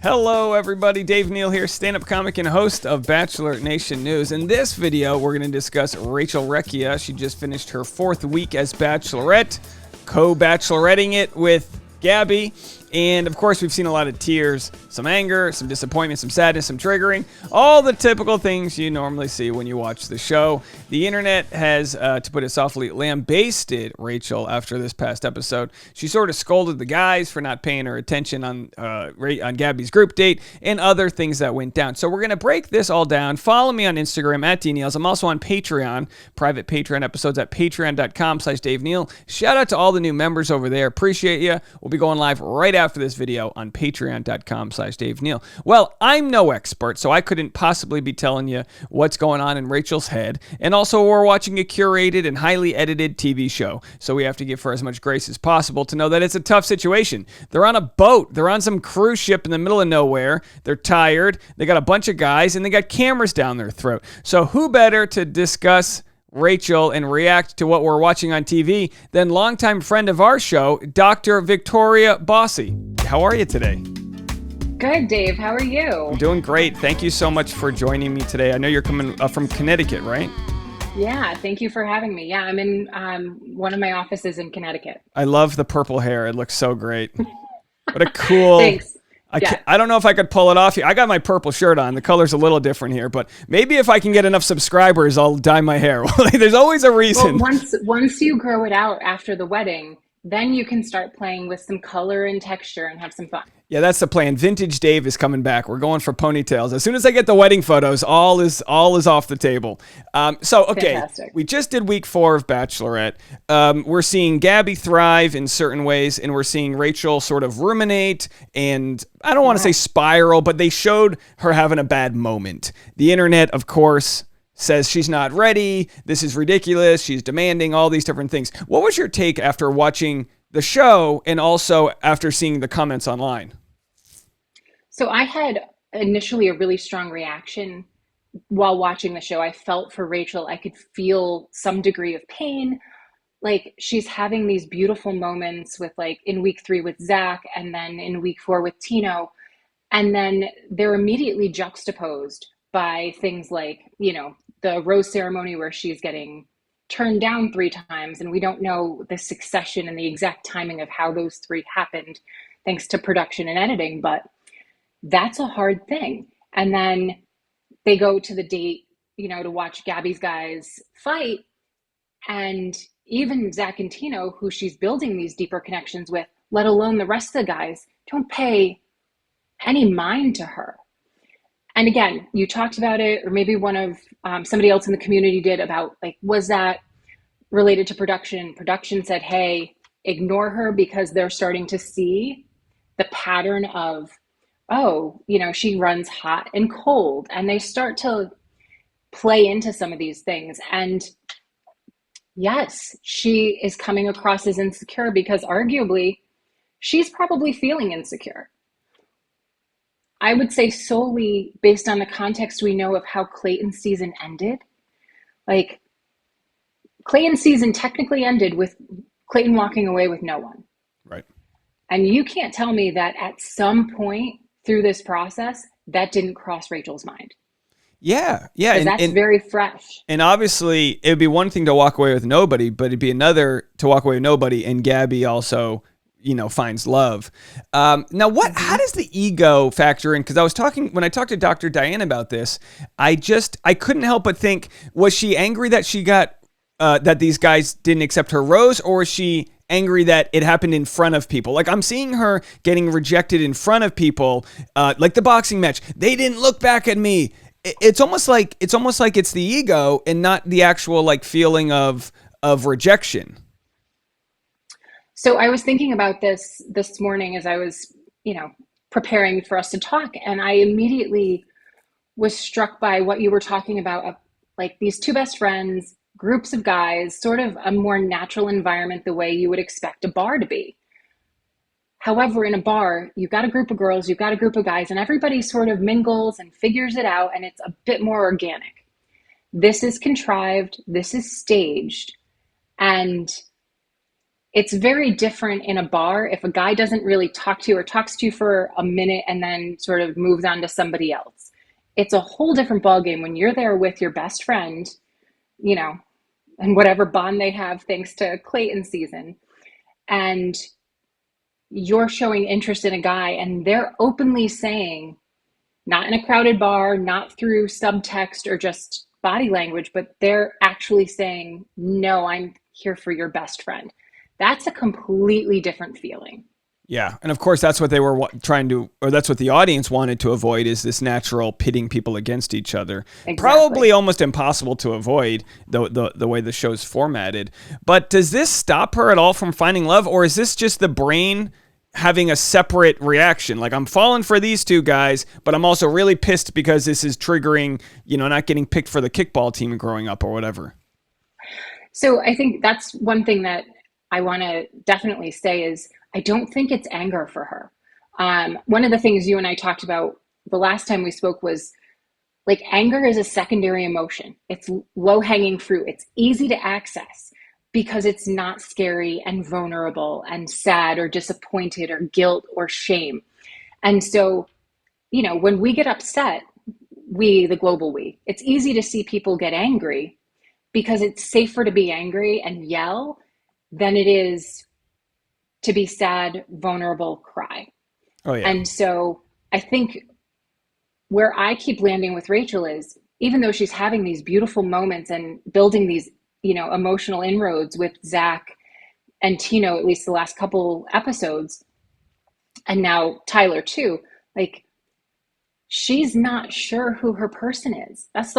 Hello everybody, Dave Neal here, stand-up comic and host of Bachelor Nation News. In this video, we're going to discuss Rachel Recchia. She just finished her 4th week as Bachelorette, co-bacheloretting it with Gabby. And of course, we've seen a lot of tears, some anger, some disappointment, some sadness, some triggering, all the typical things you normally see when you watch the show. The internet has, to put it softly, lambasted Rachel after this past episode. She sort of scolded the guys for not paying her attention on Gabby's group date and other things that went down. So we're going to break this all down. Follow me on Instagram at DNeals. I'm also on Patreon, private Patreon episodes at patreon.com/Dave Neal. Shout out to all the new members over there. Appreciate you. We'll be going live right after this video on patreon.com/Dave Neal. Well, I'm no expert, so I couldn't possibly be telling you what's going on in Rachel's head. And also, we're watching a curated and highly edited TV show, so we have to give her as much grace as possible to know that it's a tough situation. They're on a boat. They're on some cruise ship in the middle of nowhere. They're tired. They got a bunch of guys, and they got cameras down their throat. So who better to discuss Rachel and react to what we're watching on TV than longtime friend of our show, Dr. Victoria Bossy. How are you today? Good, Dave. How are you? I'm doing great. Thank you so much for joining me today. I know you're coming from Connecticut, right? Yeah, thank you for having me. Yeah, I'm in one of my offices in Connecticut. I love the purple hair. It looks so great. What a cool... Thanks. I don't know if I could pull it off here. I got my purple shirt on. The color's a little different here, but maybe if I can get enough subscribers, I'll dye my hair. There's always a reason. Well, once you grow it out after the wedding, then you can start playing with some color and texture and have some fun. Yeah, that's the plan. Vintage Dave is coming back. We're going for ponytails. As soon as I get the wedding photos, all is off the table. Okay, Fantastic. We just did week 4 of Bachelorette. We're seeing Gabby thrive in certain ways, and we're seeing Rachel sort of ruminate, and I don't want to say spiral, but they showed her having a bad moment. The internet, of course, says she's not ready. This is ridiculous. She's demanding all these different things. What was your take after watching the show and also after seeing the comments online? So I had initially a really strong reaction while watching the show. I felt for Rachel. I could feel some degree of pain. Like, she's having these beautiful moments with, like, in week 3 with Zach, and then in week 4 with Tino. And then they're immediately juxtaposed by things like, the rose ceremony where she's getting turned down 3 times, and we don't know the succession and the exact timing of how those 3 happened, thanks to production and editing, but that's a hard thing. And then they go to the date, to watch Gabby's guys fight, and even Zach and Tino, who she's building these deeper connections with, let alone the rest of the guys, don't pay any mind to her. And again, you talked about it, or maybe one of somebody else in the community did, about, like, was that related to production? Production said, hey, ignore her because they're starting to see the pattern of, she runs hot and cold. And they start to play into some of these things. And yes, she is coming across as insecure because arguably she's probably feeling insecure. I would say solely based on the context we know of how Clayton's season ended. Like, Clayton's season technically ended with Clayton walking away with no one. Right. And you can't tell me that at some point through this process, that didn't cross Rachel's mind. Yeah. And that's very fresh. And obviously, it would be one thing to walk away with nobody, but it'd be another to walk away with nobody, and Gabby also finds love. Now, how does the ego factor in? Because when I talked to Dr. Diane about this, I couldn't help but think, was she angry that she got, that these guys didn't accept her rose, or is she angry that it happened in front of people? Like, I'm seeing her getting rejected in front of people, like the boxing match. They didn't look back at me. It's almost like it's the ego and not the actual, like, feeling of rejection. So I was thinking about this morning as I was, preparing for us to talk, and I immediately was struck by what you were talking about, like these 2 best friends, groups of guys, sort of a more natural environment, the way you would expect a bar to be. However, in a bar, you've got a group of girls, you've got a group of guys, and everybody sort of mingles and figures it out, and it's a bit more organic. This is contrived, this is staged, and it's very different in a bar if a guy doesn't really talk to you or talks to you for a minute and then sort of moves on to somebody else. It's a whole different ballgame when you're there with your best friend, you know, and whatever bond they have thanks to Clayton season, and you're showing interest in a guy and they're openly saying, not in a crowded bar, not through subtext or just body language, but they're actually saying, no, I'm here for your best friend. That's a completely different feeling. Yeah, and of course that's what they were trying to, or that's what the audience wanted to avoid, is this natural pitting people against each other. Exactly. Probably almost impossible to avoid the way the show's formatted. But does this stop her at all from finding love, or is this just the brain having a separate reaction? Like, I'm falling for these two guys, but I'm also really pissed because this is triggering, not getting picked for the kickball team growing up or whatever. So I think that's one thing that I want to definitely say is I don't think it's anger for her. One of the things you and I talked about the last time we spoke was like anger is a secondary emotion. It's low hanging fruit. It's easy to access because it's not scary and vulnerable and sad or disappointed or guilt or shame. And so, when we get upset, the global we, it's easy to see people get angry because it's safer to be angry and yell than it is to be sad, vulnerable, cry. Oh yeah. And so I think where I keep landing with Rachel is even though she's having these beautiful moments and building these, emotional inroads with Zach and Tino, at least the last couple episodes, and now Tyler too, like she's not sure who her person is. That's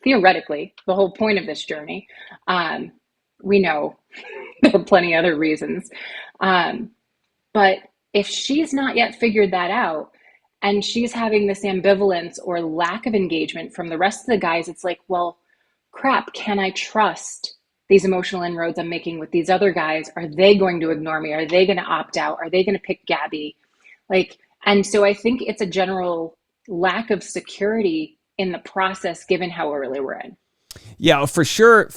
theoretically the whole point of this journey. We know there are plenty of other reasons. But if she's not yet figured that out and she's having this ambivalence or lack of engagement from the rest of the guys, it's like, well, crap, can I trust these emotional inroads I'm making with these other guys? Are they going to ignore me? Are they going to opt out? Are they going to pick Gabby? And so I think it's a general lack of security in the process given how early we're in. Yeah, for sure,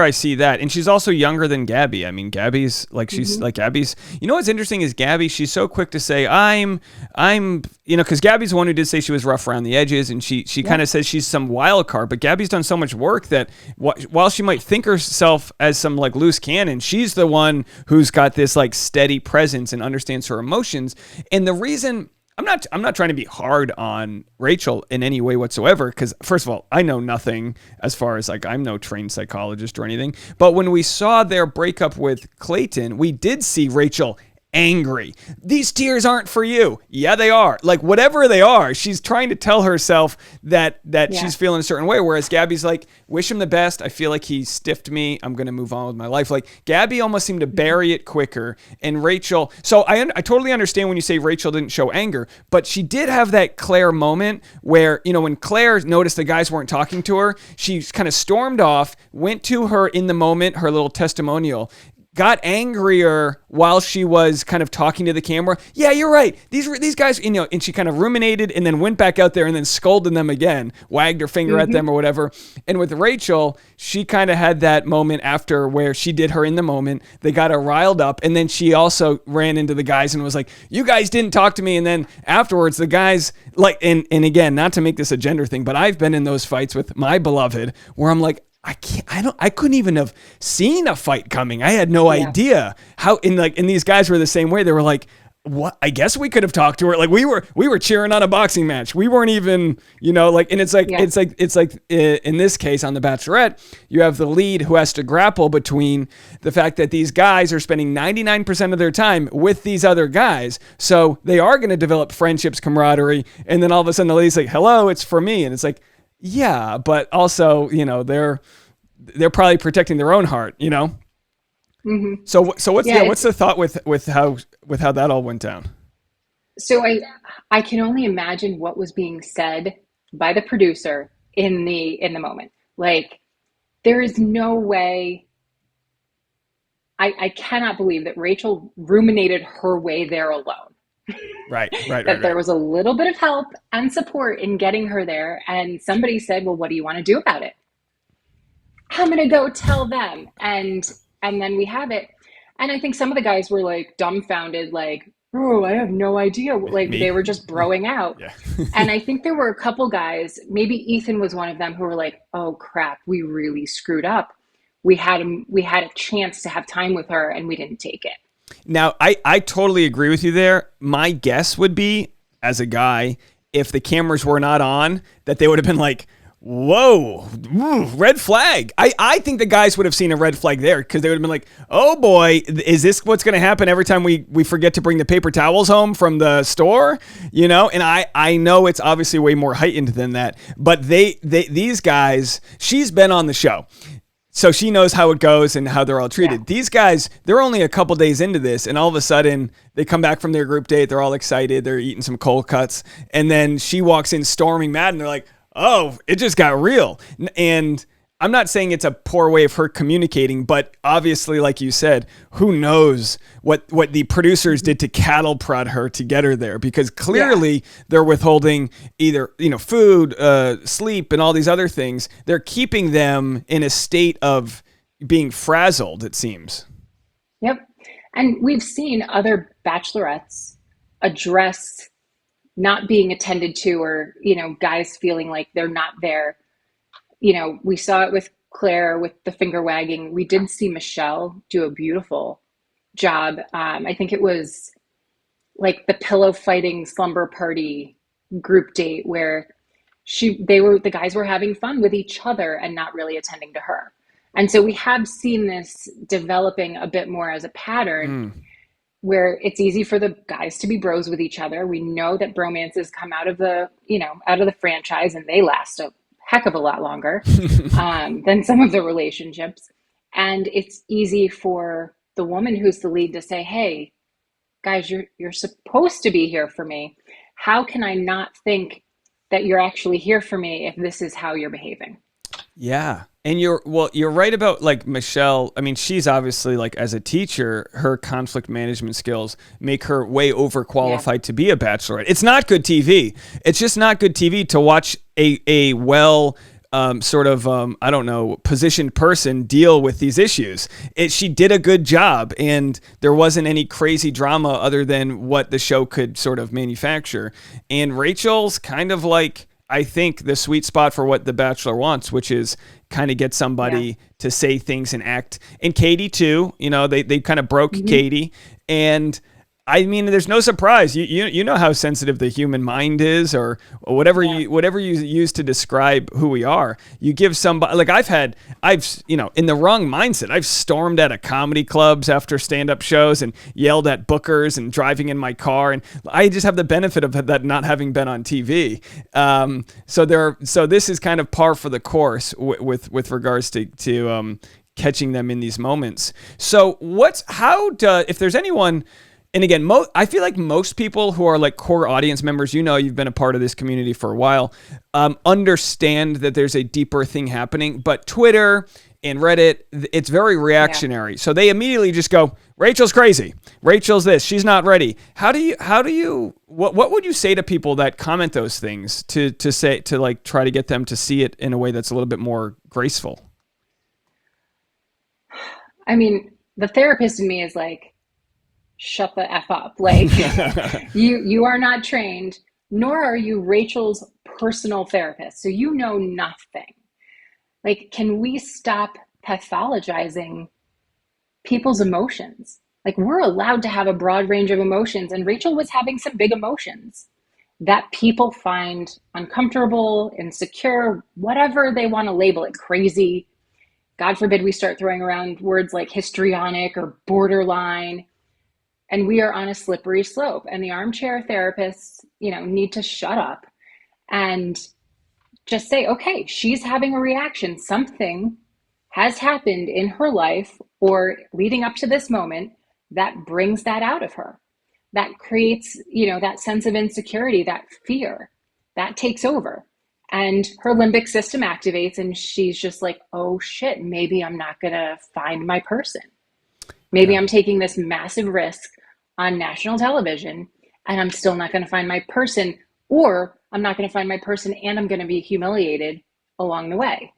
I see that. And she's also younger than Gabby. I mean, Gabby's like, she's like Gabby's, what's interesting is Gabby, she's so quick to say, because Gabby's the one who did say she was rough around the edges, and she kind of says she's some wild card, but Gabby's done so much work that while she might think herself as some like loose cannon, she's the one who's got this like steady presence and understands her emotions. And the reason I'm not trying to be hard on Rachel in any way whatsoever, because first of all, I know nothing as far as like I'm no trained psychologist or anything. But when we saw their breakup with Clayton, we did see Rachel angry. These tears aren't for you. Yeah, they are. Like whatever they are, she's trying to tell herself that she's feeling a certain way. Whereas Gabby's like, wish him the best. I feel like he stiffed me. I'm going to move on with my life. Like Gabby almost seemed to bury it quicker. And Rachel, so I totally understand when you say Rachel didn't show anger, but she did have that Claire moment where, when Claire noticed the guys weren't talking to her, she kind of stormed off, went to her in the moment, her little testimonial, got angrier while she was kind of talking to the camera. Yeah, you're right. These guys, and she kind of ruminated and then went back out there and then scolded them again, wagged her finger at them or whatever. And with Rachel, she kind of had that moment after where she did her in the moment. They got her riled up. And then she also ran into the guys and was like, you guys didn't talk to me. And then afterwards, the guys like, and again, not to make this a gender thing, but I've been in those fights with my beloved where I'm like, I couldn't even have seen a fight coming. I had no idea how, and these guys were the same way. They were like, what? I guess we could have talked to her. Like we were cheering on a boxing match. We weren't even, and it's like in this case on The Bachelorette, you have the lead who has to grapple between the fact that these guys are spending 99% of their time with these other guys. So they are going to develop friendships, camaraderie. And then all of a sudden the lady's like, hello, it's for me. And it's like, yeah, but also, they're probably protecting their own heart, So what's the thought with how that all went down? So I can only imagine what was being said by the producer in the moment. Like there is no way. I cannot believe that Rachel ruminated her way there alone. Right. That there was a little bit of help and support in getting her there. And somebody said, well, what do you want to do about it? I'm going to go tell them. And then we have it. And I think some of the guys were like dumbfounded, like, oh, I have no idea. Like they Me? were just broing out. Yeah. And I think there were a couple guys, maybe Ethan was one of them, who were like, oh crap, we really screwed up. We had a chance to have time with her and we didn't take it. Now, I totally agree with you there. My guess would be, as a guy, if the cameras were not on, that they would have been like, whoa, ooh, red flag. I think the guys would have seen a red flag there because they would have been like, oh boy, is this what's going to happen every time we forget to bring the paper towels home from the store? You know, and I know it's obviously way more heightened than that, but these guys, she's been on the show. So she knows how it goes and how they're all treated. Yeah. These guys, they're only a couple days into this, and all of a sudden they come back from their group date. They're all excited. They're eating some cold cuts, and then she walks in storming mad, and they're like, "Oh, it just got real." And I'm not saying it's a poor way of her communicating, but obviously, like you said, who knows what the producers did to cattle prod her to get her there? Because clearly they're withholding either food, sleep, and all these other things. They're keeping them in a state of being frazzled, it seems. Yep. And we've seen other bachelorettes address not being attended to, or, guys feeling like they're not there. We saw it with Claire with the finger wagging. We did see Michelle do a beautiful job. I think it was like the pillow fighting slumber party group date where the guys were having fun with each other and not really attending to her. And so we have seen this developing a bit more as a pattern where it's easy for the guys to be bros with each other. We know that bromances come out of the franchise, and they last a heck of a lot longer than some of the relationships. And it's easy for the woman who's the lead to say, hey, guys, you're supposed to be here for me. How can I not think that you're actually here for me if this is how you're behaving? Yeah. And you're right about like Michelle. I mean, she's obviously like as a teacher, her conflict management skills make her way overqualified to be a bachelorette. It's not good TV. It's just not good TV to watch a well I don't know, positioned person deal with these issues. She did a good job, and there wasn't any crazy drama other than what the show could sort of manufacture. And Rachel's kind of like, I think, the sweet spot for what The Bachelor wants, which is kind of get somebody to say things and act. And Katie too, they kind of broke Katie. And I mean, there's no surprise. You know how sensitive the human mind is, or whatever you use to describe who we are. You give somebody, like I've in the wrong mindset. I've stormed out of comedy clubs after stand-up shows and yelled at bookers and driving in my car, and I just have the benefit of that not having been on TV. So this is kind of par for the course with regards to catching them in these moments. So if there's anyone. And again, I feel like most people who are like core audience members, you've been a part of this community for a while, understand that there's a deeper thing happening. But Twitter and Reddit, it's very reactionary. So they immediately just go, Rachel's crazy. Rachel's this. She's not ready. What would you say to people that comment those things to like try to get them to see it in a way that's a little bit more graceful? I mean, the therapist in me is like, shut the F up. Like you are not trained, nor are you Rachel's personal therapist. So you know nothing. Like, can we stop pathologizing people's emotions? Like, we're allowed to have a broad range of emotions. And Rachel was having some big emotions that people find uncomfortable, insecure, whatever they want to label it, crazy. God forbid we start throwing around words like histrionic or borderline. And we are on a slippery slope, and the armchair therapists, need to shut up and just say, okay, she's having a reaction. Something has happened in her life or leading up to this moment that brings that out of her. That creates, that sense of insecurity, that fear that takes over, and her limbic system activates, and she's just like, oh shit, maybe I'm not going to find my person. Maybe I'm taking this massive risk on national television and I'm still not going to find my person, or I'm not going to find my person and I'm going to be humiliated along the way.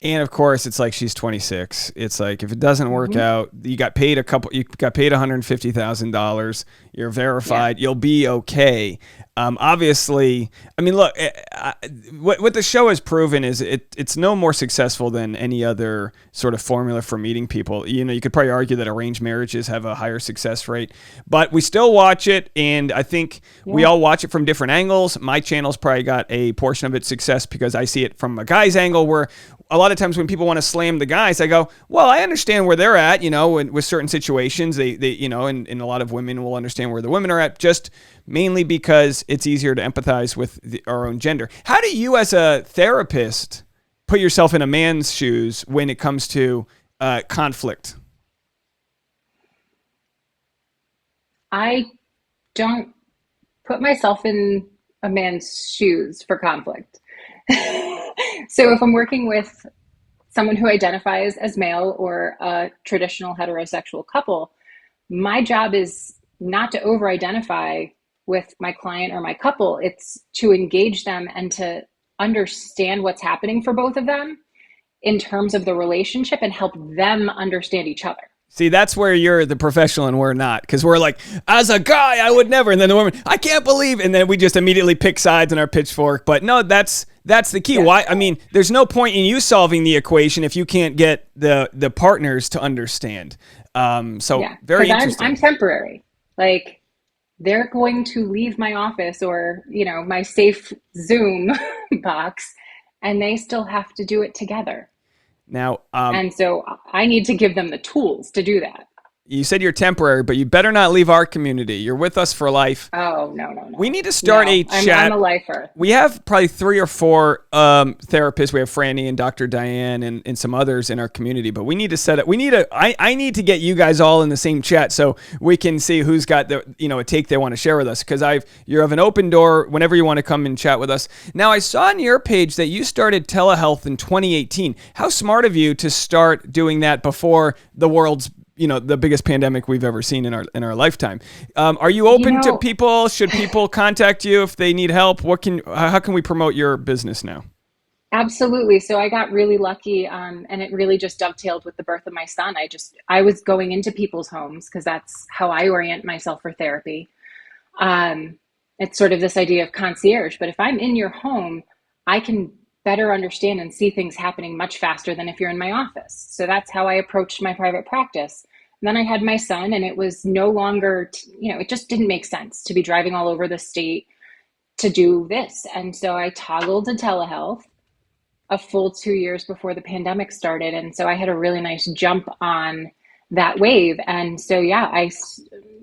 And of course, it's like she's 26. It's like if it doesn't work Hmm. out, you got paid $150,000. You're Yeah. verified. You'll be okay. Obviously, I mean, look, what the show has proven is it's no more successful than any other sort of formula for meeting people. You know, you could probably argue that arranged marriages have a higher success rate, but we still watch it, and I think we Yeah. all watch it from different angles. My channel's probably got a portion of its success because I see it from a guy's angle, where a lot of times when people want to slam the guys, I go, well, I understand where they're at, you know, with certain situations, they you know, and a lot of women will understand where the women are at, just mainly because it's easier to empathize with our own gender. How do you, as a therapist, put yourself in a man's shoes when it comes to conflict? I don't put myself in a man's shoes for conflict. So if I'm working with someone who identifies as male or a traditional heterosexual couple, my job is not to over identify with my client or my couple. It's to engage them and to understand what's happening for both of them in terms of the relationship and help them understand each other. See, that's where you're the professional and we're not, because we're like, as a guy, I would never, and then the woman, I can't believe, and then we just immediately pick sides in our pitchchfork. But no, that's the key. Yeah. Why? I mean, there's no point in you solving the equation if you can't get the partners to understand. So Yeah. very Because I'm interesting. temporary. Like they're going to leave my office or, my safe Zoom box and they still have to do it together. Now, And so I need to give them the tools to do that. you said you're temporary, but you better not leave our community. You're with us for life. Oh, no, no, We no. need to start No, a I'm chat. a lifer. We have probably 3 or 4 therapists. We have Franny and Dr. Diane and some others in our community, but we need to set it. I need to get you guys all in the same chat so we can see who's got a take they want to share with us. Because you have an open door whenever you want to come and chat with us. Now, I saw on your page that you started telehealth in 2018. How smart of you to start doing that before the world's the biggest pandemic we've ever seen in our lifetime. Are you You open to know, people? Should people contact you if they need help? How can we promote your business now? Absolutely. So I got really lucky, and it really just dovetailed with the birth of my son. I was going into people's homes because that's how I orient myself for therapy. Um, it's sort of this idea of concierge, but if I'm in your home, I can better understand and see things happening much faster than if you're in my office. So that's how I approached my private practice. And then I had my son, and it was no longer, it just didn't make sense to be driving all over the state to do this. And so I toggled to telehealth a full 2 years before the pandemic started. And so I had a really nice jump on that wave. And so, yeah,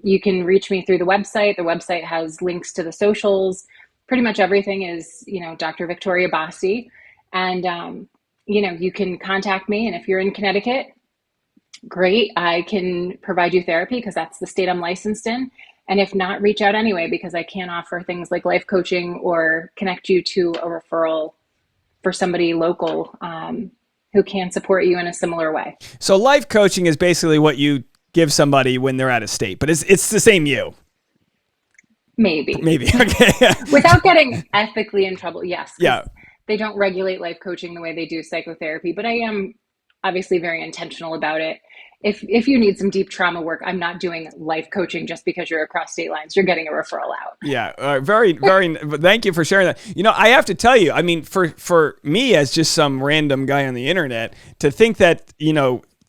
you can reach me through the website. The website has links to the socials. Pretty much everything is, Dr. Victoria Bassi. And, you can contact me. And if you're in Connecticut, great. I can provide you therapy because that's the state I'm licensed in. And if not, reach out anyway because I can offer things like life coaching or connect you to a referral for somebody local who can support you in a similar way. So life coaching is basically what you give somebody when they're out of state, but it's the same you. Maybe. Maybe. Okay. Without getting ethically in trouble, yes. Yeah. They don't regulate life coaching the way they do psychotherapy, but I am obviously very intentional about it. If you need some deep trauma work, I'm not doing life coaching just because you're across state lines. You're getting a referral out. Yeah, very, very. Thank you for sharing that. I have to tell you, I mean, for me as just some random guy on the internet, to think that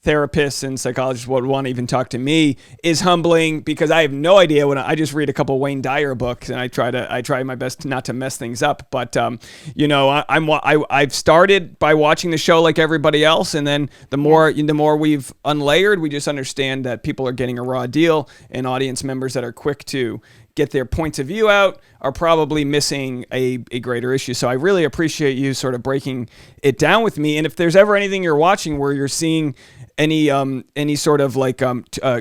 therapists and psychologists would want to even talk to me is humbling because I have no idea I just read a couple Wayne Dyer books and I try my best not to mess things up. But I've started by watching the show like everybody else, and then the more we've unlayered, we just understand that people are getting a raw deal, and audience members that are quick to get their points of view out are probably missing a greater issue. So I really appreciate you sort of breaking it down with me. And if there's ever anything you're watching where you're seeing any sort of like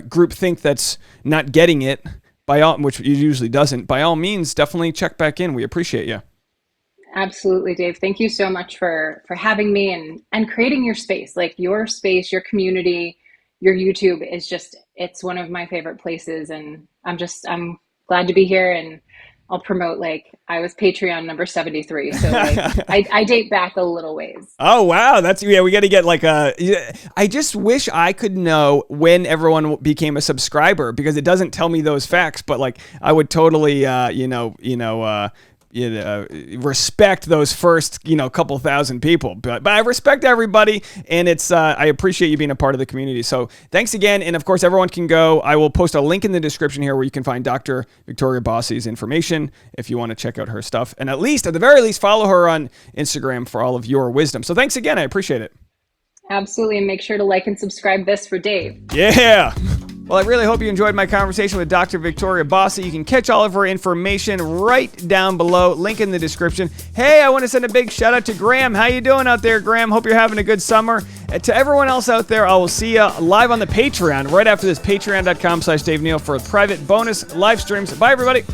group think that's not getting it, which it usually doesn't, by all means, definitely check back in. We appreciate you. Absolutely, Dave. Thank you so much for having me and creating your space. Like your space, your community, your YouTube is just it's one of my favorite places, and I'm glad to be here and I'll promote like I was Patreon number 73. So like I date back a little ways. Oh, wow. We got to get like I just wish I could know when everyone became a subscriber, because it doesn't tell me those facts, but like I would totally, respect those first, couple thousand people. But I respect everybody, and I appreciate you being a part of the community. So thanks again. And of course, everyone can go. I will post a link in the description here where you can find Dr. Victoria Bossi's information if you want to check out her stuff. And at the very least, follow her on Instagram for all of your wisdom. So thanks again. I appreciate it. Absolutely. And make sure to like and subscribe this for Dave. Yeah. Well, I really hope you enjoyed my conversation with Dr. Victoria Bossi. You can catch all of her information right down below, link in the description. Hey, I want to send a big shout out to Graham. How you doing out there, Graham? Hope you're having a good summer. And to everyone else out there, I will see you live on the Patreon right after this, patreon.com/Dave Neal for private bonus live streams. Bye, everybody.